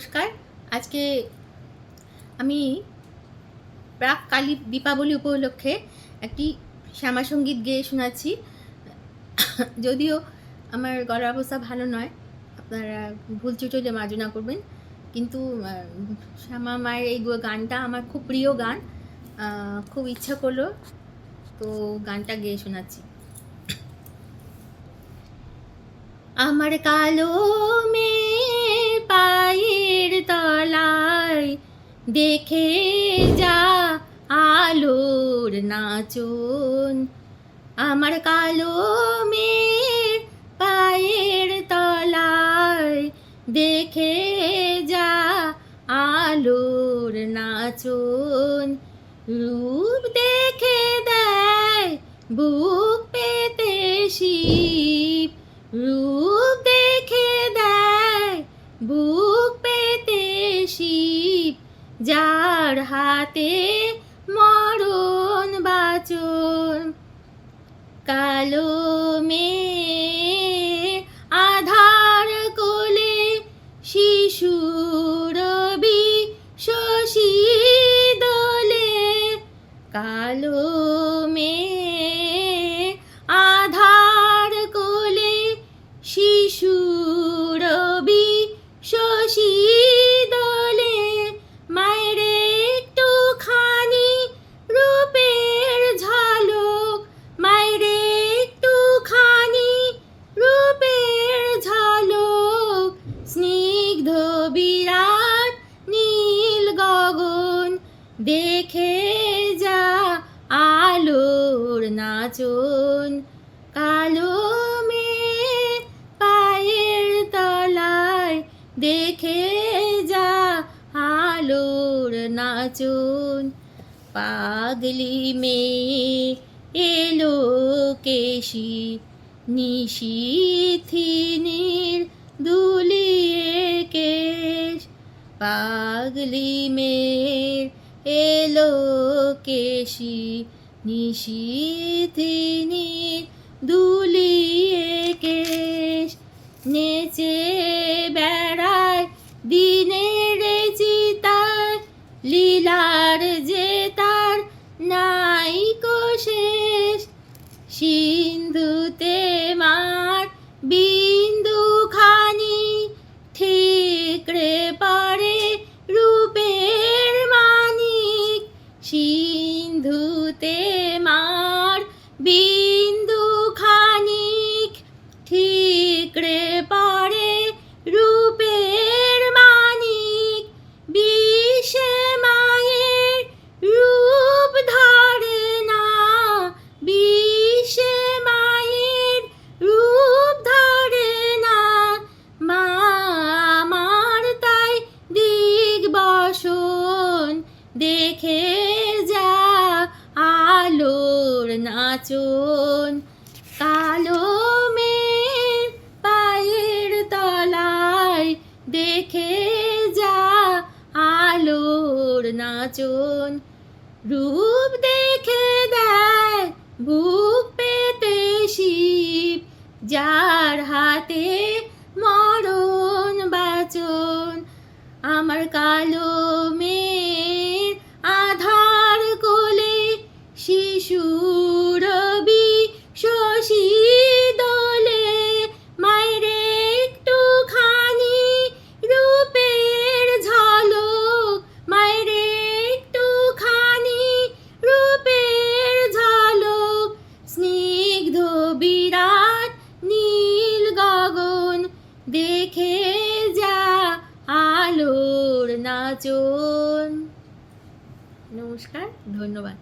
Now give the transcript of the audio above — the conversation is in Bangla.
নমস্কার। আজকে আমি প্রাক কালী দীপাবলি উপলক্ষে একটি শ্যামা সঙ্গীত গেয়ে শোনাচ্ছি। যদিও আমার গলার অবস্থা ভালো নয়, আপনারা ভুল ত্রুটি হলে মার্জনা করবেন। কিন্তু শ্যামা মায়ের এই গানটা আমার খুব প্রিয় গান, খুব ইচ্ছা করলো তো গানটা গেয়ে শোনাচ্ছি। আমার কালো মেয়ে পায়ের তলায় দেখে যা আলোর নাচন। আমার কালো মেয়ের পায়ের তলায় দেখে যা আলোর নাচন। রূপ দেখে দেয় বুক পেতে শিব, রূপ দেখে দেয় বুক পেতে শিব, যার হাতে মরণ বাচন। কালো মেয়ে আধার কোলে শিশুর শশী দোলে। কালো মেয়ে আধার কোলে শিশুর শশী দোলে। মায়ের একটুখানি রূপের ঝলক, মায়ের একটুখানি রূপের ঝলক। স্নিগ্ধ বিরাট নীল গগন দেখে যা আলোর নাচন। কালো মেয়ে পায়ের তলায় দেখে যা আলোর নাচন। পাগলি মেয়ে এলো কেশি নিশিথিনীর দুলিয়ে কেশ। পাগলি মেয়ের এলো কেশি নিশিথিনীর দুলিয়ে কেশ। নেচে বেড়ায় দিনের চিতায়, লীলার যে তার নাইকো শেষ। সিন্ধুতে মার বিন্দু খানি ঠিকরে পড়ে রূপের মানিক। সিন্ধুতে মার বিন্দু খানিক ঠিকরে পড়ে রূপের মানিক। বিষে মায়ের রূপ ধরে না, বিষে মায়ের রূপ ধরে না। মা আমার তাই দিগ্বসন দেখে যা আলোর নাচন। কালো মেয়ের পায়ের তলায় দেখে যা আলোর নাচন। রূপ দেখে দেয় বুক পেতে শিব, যার হাতে মরণ বাচন। আমার কালো মেয়ের আধার কোলে শিশুর শশী দোলে। মায়ের একটুখানি রূপের ঝলক, মায়ের একটুখানি রূপের ঝলক। স্নিগ্ধ বিরাট নীল গগন দেখে যা আলোর নাচন। নমস্কার, ধন্যবাদ।